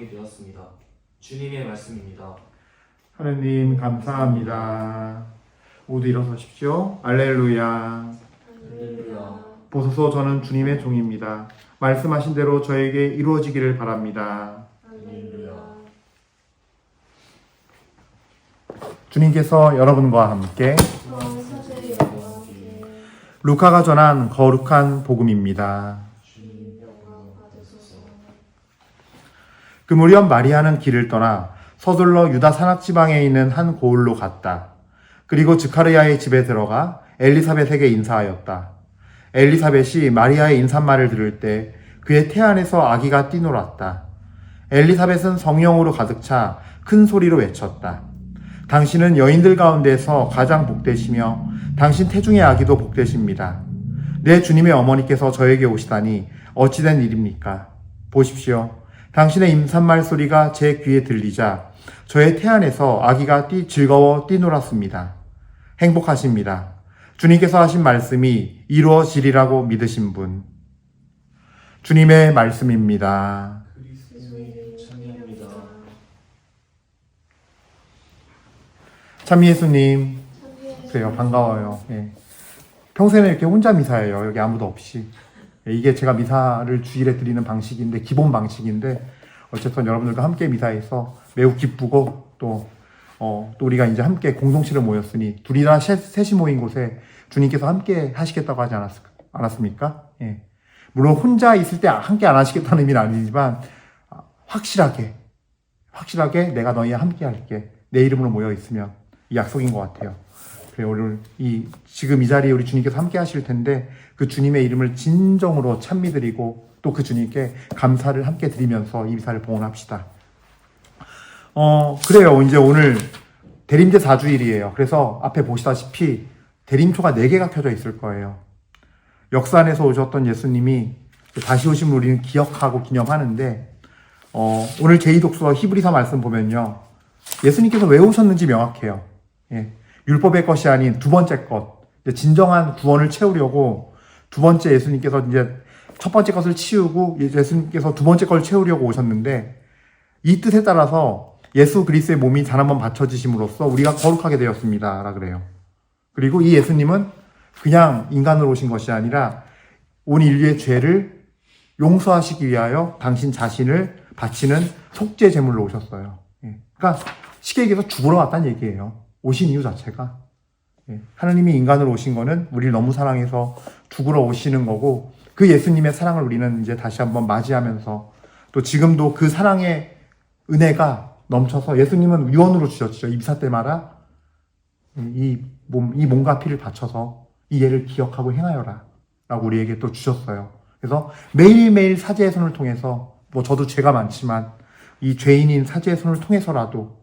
되었습니다. 주님의 말씀입니다. 하느님 감사합니다. 모두 일어서십시오. 알렐루야. 할렐루야. 보소서 저는 주님의 종입니다. 말씀하신 대로 저에게 이루어지기를 바랍니다. 할렐루야. 주님께서 여러분과 함께 루카가 전한 거룩한 복음입니다. 그 무렵 마리아는 길을 떠나 서둘러 유다 산악 지방에 있는 한 고을로 갔다. 그리고 즈카르야의 집에 들어가 엘리사벳에게 인사하였다. 엘리사벳이 마리아의 인사말을 들을 때 그의 태 안에서 아기가 뛰놀았다. 엘리사벳은 성령으로 가득 차 큰 소리로 외쳤다. 당신은 여인들 가운데서 가장 복되시며 당신 태중의 아기도 복되십니다. 내 주님의 어머니께서 저에게 오시다니 어찌된 일입니까? 보십시오. 당신의 임산말 소리가 제 귀에 들리자 저의 태 안에서 아기가 즐거워 뛰놀았습니다. 행복하십니다. 주님께서 하신 말씀이 이루어지리라고 믿으신 분. 주님의 말씀입니다. 그리스도의 찬양합니다. 참 예수님, 그래요. 반가워요. 예. 평소에는 이렇게 혼자 미사예요. 여기 아무도 없이. 예, 이게 제가 미사를 주일에 드리는 방식인데, 기본 방식인데, 어쨌든 여러분들과 함께 미사해서 매우 기쁘고, 또 우리가 이제 함께 공동체를 모였으니, 둘이나 셋이 모인 곳에 주님께서 함께 하시겠다고 하지 않았습니까? 예. 물론 혼자 있을 때 함께 안 하시겠다는 의미는 아니지만, 확실하게 내가 너희와 함께 할게. 내 이름으로 모여 있으면 이 약속인 것 같아요. 그래요. 오늘 지금 이 자리에 우리 주님께서 함께 하실 텐데, 그 주님의 이름을 진정으로 찬미드리고, 또 그 주님께 감사를 함께 드리면서 이 미사를 봉헌합시다. 그래요. 이제 오늘 대림제 4주일이에요. 그래서 앞에 보시다시피 대림초가 4개가 켜져 있을 거예요. 역사 안에서 오셨던 예수님이 다시 오신 우리는 기억하고 기념하는데, 오늘 제2독서 히브리서 말씀 보면요. 예수님께서 왜 오셨는지 명확해요. 예. 율법의 것이 아닌 두 번째 것. 진정한 구원을 채우려고 두 번째 예수님께서 이제 첫 번째 것을 치우고 예수님께서 두 번째 걸 채우려고 오셨는데, 이 뜻에 따라서 예수 그리스도의 몸이 단 한 번 바쳐지심으로써 우리가 거룩하게 되었습니다. 라 그래요. 그리고 이 예수님은 그냥 인간으로 오신 것이 아니라 온 인류의 죄를 용서하시기 위하여 당신 자신을 바치는 속죄 제물로 오셨어요. 예. 그러니까 쉽게 얘기해서 죽으러 왔다는 얘기예요. 오신 이유 자체가. 예. 하나님이 인간으로 오신 거는 우리를 너무 사랑해서 죽으러 오시는 거고, 그 예수님의 사랑을 우리는 이제 다시 한번 맞이하면서, 또 지금도 그 사랑의 은혜가 넘쳐서 예수님은 유언으로 주셨죠. 이 미사 때마다 이 몸과 피를 바쳐서 이 예를 기억하고 행하여라 라고 우리에게 또 주셨어요. 그래서 매일매일 사제의 손을 통해서, 저도 죄가 많지만 이 죄인인 사제의 손을 통해서라도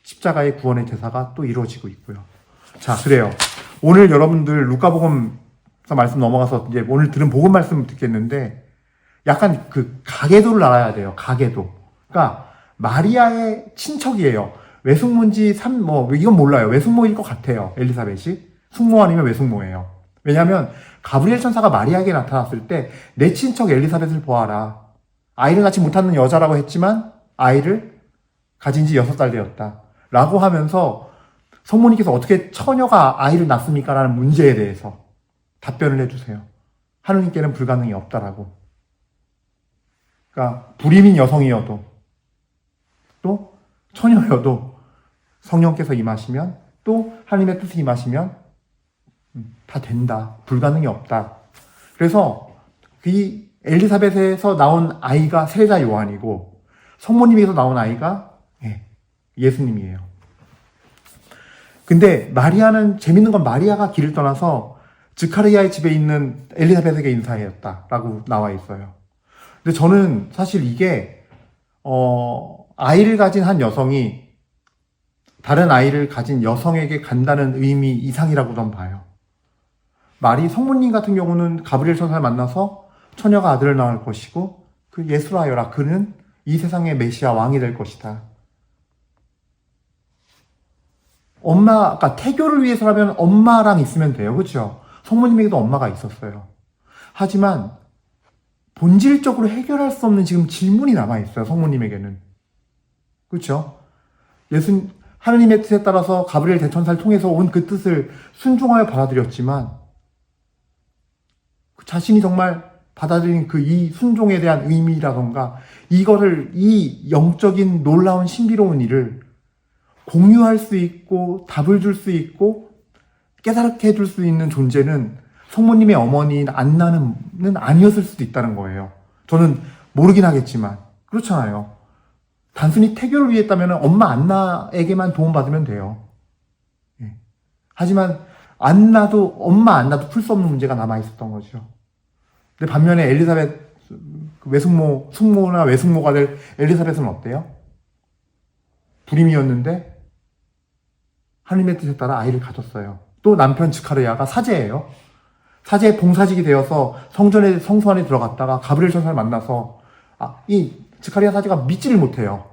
십자가의 구원의 제사가 또 이루어지고 있고요. 자, 그래요. 오늘 여러분들 루카복음 말씀 넘어가서 이제 오늘 들은 복음 말씀 듣겠는데, 약간 그 가계도를 알아야 돼요. 가계도. 그러니까 마리아의 친척이에요. 외숙모인지 이건 몰라요. 외숙모일 것 같아요. 엘리사벳이. 숙모 아니면 외숙모예요. 왜냐하면 가브리엘 천사가 마리아에게 나타났을 때 내 친척 엘리사벳을 보아라. 아이를 낳지 못하는 여자라고 했지만 아이를 가진 지 6달 되었다. 라고 하면서 성모님께서 어떻게 처녀가 아이를 낳습니까? 라는 문제에 대해서 답변을 해주세요. 하느님께는 불가능이 없다라고. 그러니까 불임인 여성이어도 또 처녀여도 성령께서 임하시면, 또 하나님의 뜻이 임하시면 다 된다. 불가능이 없다. 그래서 이 엘리사벳에서 나온 아이가 세자 요한이고, 성모님에게서 나온 아이가 예수님이에요. 근데 마리아는, 재밌는 건 마리아가 길을 떠나서 즈카르야의 집에 있는 엘리사벳에게 인사했다라고 나와 있어요. 근데 저는 사실 이게 아이를 가진 한 여성이 다른 아이를 가진 여성에게 간다는 의미 이상이라고 전 봐요. 성모님 같은 경우는 가브리엘 천사를 만나서 처녀가 아들을 낳을 것이고, 그 예수라 하여라. 그는 이 세상의 메시아 왕이 될 것이다. 그러니까 태교를 위해서라면 엄마랑 있으면 돼요. 그렇죠? 성모님에게도 엄마가 있었어요. 하지만 본질적으로 해결할 수 없는 지금 질문이 남아있어요. 성모님에게는. 그렇죠? 하느님의 뜻에 따라서 가브리엘 대천사를 통해서 온 그 뜻을 순종하여 받아들였지만 자신이 정말 받아들인 그 이 순종에 대한 의미라던가 이거를 이 영적인 놀라운 신비로운 일을 공유할 수 있고 답을 줄 수 있고 깨닫게 해줄 수 있는 존재는 성모님의 어머니인 안나는 아니었을 수도 있다는 거예요. 저는 모르긴 하겠지만 그렇잖아요. 단순히 태교를 위해 했다면 엄마 안나에게만 도움받으면 돼요. 예. 하지만 엄마 안나도 풀 수 없는 문제가 남아있었던 거죠. 근데 반면에 엘리사벳, 숙모나 외숙모가 될 엘리사벳은 어때요? 불임이었는데 하나님의 뜻에 따라 아이를 가졌어요. 또 남편 즈카르야가 사제예요. 사제의 봉사직이 되어서 성소 안에 들어갔다가 가브리엘 천사를 만나서 이 즈카리야 사제가 믿지를 못해요.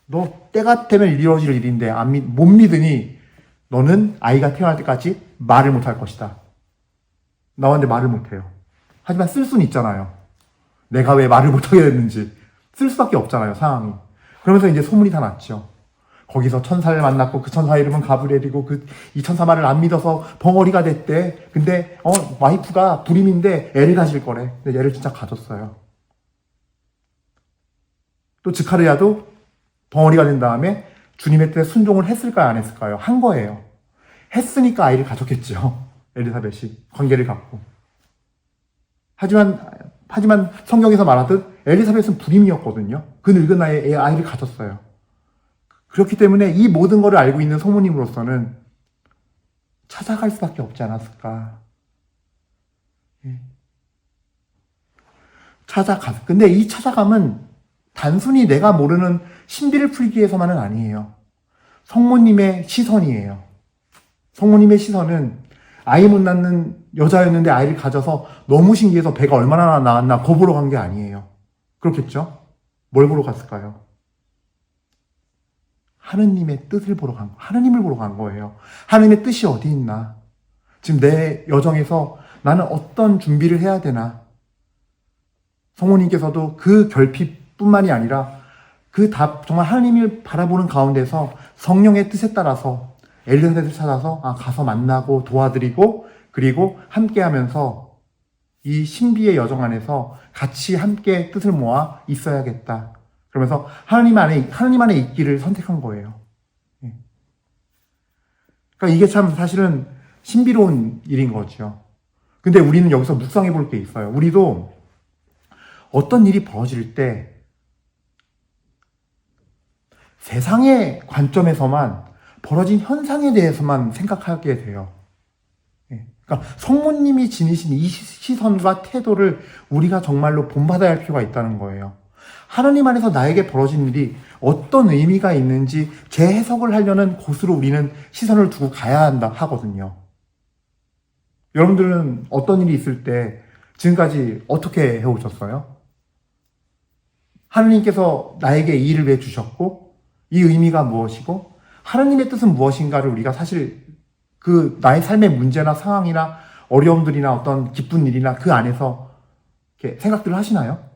너 때가 되면 이루어질 일인데 못 믿으니 너는 아이가 태어날 때까지 말을 못할 것이다. 나왔는데 말을 못해요. 하지만 쓸 수는 있잖아요. 내가 왜 말을 못하게 됐는지 쓸 수밖에 없잖아요, 상황이. 그러면서 이제 소문이 다 났죠. 거기서 천사를 만났고 그 천사 이름은 가브리엘이고 이 천사 말을 안 믿어서 벙어리가 됐대. 근데 와이프가 불임인데 애를 가질 거래. 근데 얘를 진짜 가졌어요. 또 즈카르야도 벙어리가 된 다음에 주님의 뜻에 순종을 했을까요, 안 했을까요? 한 거예요. 했으니까 아이를 가졌겠죠. 엘리사벳이 관계를 갖고. 하지만 성경에서 말하듯 엘리사벳은 불임이었거든요. 그 늙은 나이에 아이를 가졌어요. 그렇기 때문에 이 모든 것을 알고 있는 성모님으로서는 찾아갈 수밖에 없지 않았을까. 근데 이 찾아감은 단순히 내가 모르는 신비를 풀기 위해서만은 아니에요. 성모님의 시선이에요. 성모님의 시선은 아이 못 낳는 여자였는데 아이를 가져서 너무 신기해서 배가 얼마나 나왔나 그거 보러 간 게 아니에요. 그렇겠죠? 뭘 보러 갔을까요? 하느님의 뜻을 보러 간 거예요. 하느님을 보러 간 거예요. 하느님의 뜻이 어디 있나? 지금 내 여정에서 나는 어떤 준비를 해야 되나? 성모님께서도 그 결핍뿐만이 아니라 그 답, 정말 하느님을 바라보는 가운데서 성령의 뜻에 따라서 엘리사벳을 찾아서 가서 만나고 도와드리고 그리고 함께 하면서 이 신비의 여정 안에서 같이 함께 뜻을 모아 있어야겠다. 그러면서 하나님 안에 있기를 선택한 거예요. 그러니까 이게 참 사실은 신비로운 일인 거죠. 근데 우리는 여기서 묵상해 볼 게 있어요. 우리도 어떤 일이 벌어질 때 세상의 관점에서만 벌어진 현상에 대해서만 생각하게 돼요. 그러니까 성모님이 지니신 이 시선과 태도를 우리가 정말로 본받아야 할 필요가 있다는 거예요. 하나님 안에서 나에게 벌어진 일이 어떤 의미가 있는지 재해석을 하려는 곳으로 우리는 시선을 두고 가야 하거든요. 여러분들은 어떤 일이 있을 때 지금까지 어떻게 해오셨어요? 하나님께서 나에게 이 일을 왜 주셨고 이 의미가 무엇이고 하나님의 뜻은 무엇인가를 우리가 사실 나의 삶의 문제나 상황이나 어려움들이나 어떤 기쁜 일이나 그 안에서 이렇게 생각들을 하시나요?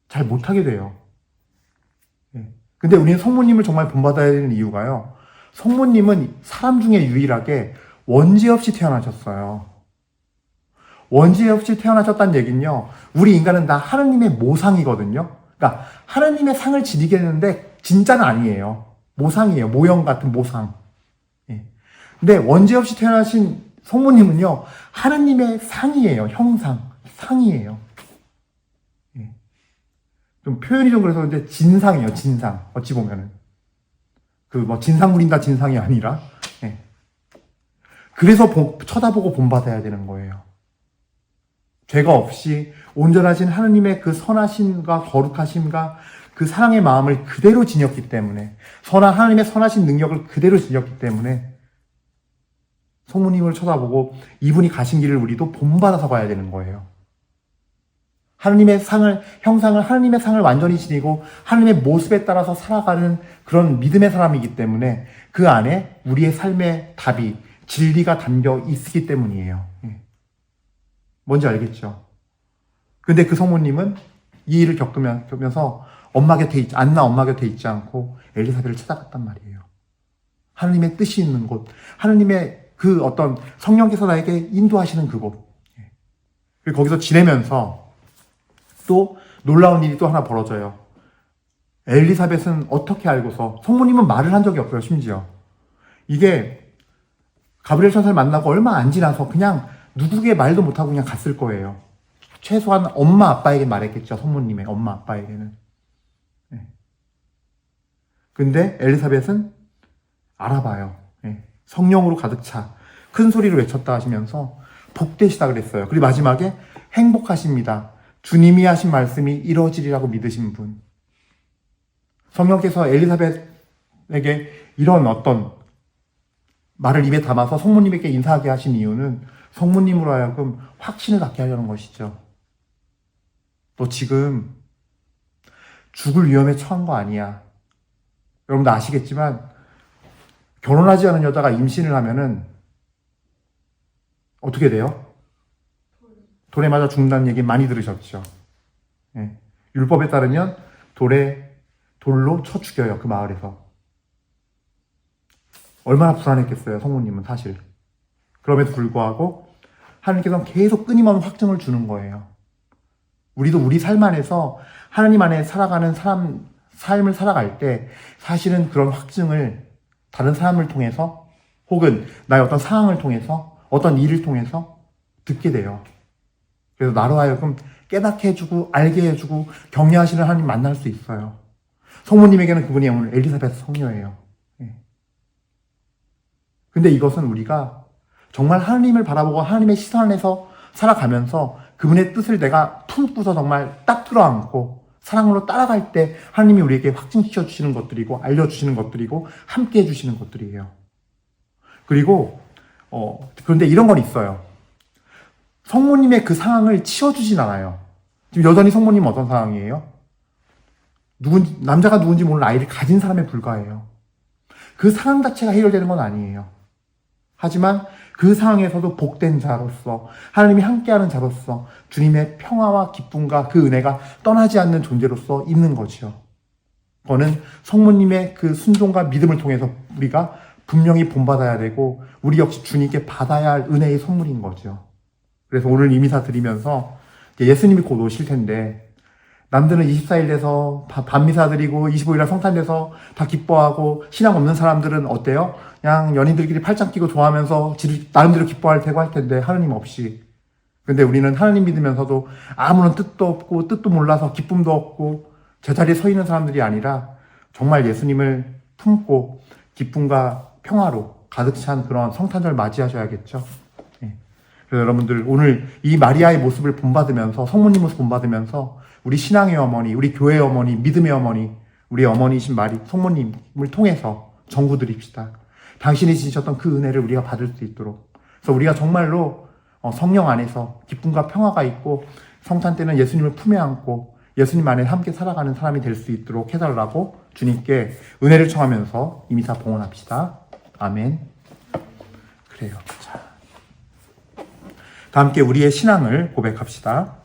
잘 못하게 돼요. 근데 우리는 성모님을 정말 본받아야 되는 이유가요. 성모님은 사람 중에 유일하게 원죄 없이 태어나셨어요. 원죄 없이 태어나셨다는 얘기는요. 우리 인간은 다 하나님의 모상이거든요. 그러니까 하나님의 상을 지니겠는데 진짜는 아니에요. 모상이에요. 모형 같은 모상. 근데 원죄 없이 태어나신 성모님은요. 하나님의 상이에요. 형상. 상이에요. 좀 표현이 좀 그래서 근데 진상이에요. 진상. 어찌 보면은. 진상 부린다 진상이 아니라. 그래서 쳐다보고 본받아야 되는 거예요. 죄가 없이 온전하신 하나님의 그 선하심과 거룩하심과 그 사랑의 마음을 그대로 지녔기 때문에 하나님의 선하신 능력을 그대로 지녔기 때문에 성모님을 쳐다보고 이분이 가신 길을 우리도 본받아서 가야 되는 거예요. 하나님의 형상을 하나님의 상을 완전히 지니고 하나님의 모습에 따라서 살아가는 그런 믿음의 사람이기 때문에 그 안에 우리의 삶의 답이 진리가 담겨 있기 때문이에요. 뭔지 알겠죠? 근데 그 성모님은 이 일을 겪으면서 안나 엄마 곁에 있지 않고 엘리사벳을 찾아갔단 말이에요. 하나님의 뜻이 있는 곳, 하나님의 그 어떤 성령께서 나에게 인도하시는 그곳. 그리고 거기서 지내면서 또 놀라운 일이 또 하나 벌어져요. 엘리사벳은 어떻게 알고서, 성모님은 말을 한 적이 없어요, 심지어. 이게 가브리엘 천사를 만나고 얼마 안 지나서 그냥 누구에게 말도 못하고 그냥 갔을 거예요. 최소한 엄마 아빠에게 말했겠죠, 성모님의 엄마 아빠에게는. 근데 엘리사벳은 알아봐요. 성령으로 가득 차 큰 소리로 외쳤다 하시면서 복되시다 그랬어요. 그리고 마지막에 행복하십니다. 주님이 하신 말씀이 이루어지리라고 믿으신 분. 성령께서 엘리사벳에게 이런 어떤 말을 입에 담아서 성모님에게 인사하게 하신 이유는 성모님으로 하여금 확신을 갖게 하려는 것이죠. 너 지금 죽을 위험에 처한 거 아니야. 여러분도 아시겠지만 결혼하지 않은 여자가 임신을 하면은 어떻게 돼요? 돌에 맞아 죽는다는 얘기 많이 들으셨죠? 율법에 따르면 돌로 쳐 죽여요, 그 마을에서. 얼마나 불안했겠어요, 성모님은 사실. 그럼에도 불구하고 하나님께서는 계속 끊임없는 확증을 주는 거예요. 우리도 우리 삶 안에서 하나님 안에 살아가는 삶을 살아갈 때 사실은 그런 확증을 다른 사람을 통해서 혹은 나의 어떤 상황을 통해서 어떤 일을 통해서 듣게 돼요. 그래서 나로 하여금 깨닫게 해주고 알게 해주고 격려하시는 하나님 만날 수 있어요. 성모님에게는 그분이 오늘 엘리사벳 성녀예요. 근데 이것은 우리가 정말 하나님을 바라보고 하나님의 시선 안에서 살아가면서 그분의 뜻을 내가 품고서 정말 딱 끌어안고 사랑으로 따라갈 때 하나님이 우리에게 확증시켜 주시는 것들이고 알려주시는 것들이고 함께 해주시는 것들이에요. 그리고 그런데 이런 건 있어요. 성모님의 그 상황을 치워주진 않아요. 지금 여전히 성모님은 어떤 상황이에요? 남자가 누군지 모르는 아이를 가진 사람에 불과해요. 그 상황 자체가 해결되는 건 아니에요. 하지만 그 상황에서도 복된 자로서 하나님이 함께하는 자로서 주님의 평화와 기쁨과 그 은혜가 떠나지 않는 존재로서 있는 거지요. 그거는 성모님의 그 순종과 믿음을 통해서 우리가 분명히 본받아야 되고 우리 역시 주님께 받아야 할 은혜의 선물인 거죠. 그래서 오늘 이 미사 드리면서 예수님이 곧 오실 텐데 남들은 24일 돼서 밤미사 드리고 25일날 성탄 돼서 다 기뻐하고 신앙 없는 사람들은 어때요? 그냥 연인들끼리 팔짱 끼고 좋아하면서 나름대로 기뻐할 테고 할 텐데 하나님 없이. 근데 우리는 하나님 믿으면서도 아무런 뜻도 없고 뜻도 몰라서 기쁨도 없고 제자리에 서 있는 사람들이 아니라 정말 예수님을 품고 기쁨과 평화로 가득 찬 그런 성탄절 맞이하셔야겠죠. 그래서 여러분들 오늘 이 마리아의 모습을 본받으면서 성모님 모습 본받으면서 우리 신앙의 어머니, 우리 교회의 어머니, 믿음의 어머니, 우리 어머니이신 성모님을 통해서 전구드립시다. 당신이 지니셨던 그 은혜를 우리가 받을 수 있도록. 그래서 우리가 정말로 성령 안에서 기쁨과 평화가 있고 성탄 때는 예수님을 품에 안고 예수님 안에 함께 살아가는 사람이 될 수 있도록 해달라고 주님께 은혜를 청하면서 이 미사 봉헌합시다. 아멘. 그래요. 자, 다 함께 우리의 신앙을 고백합시다.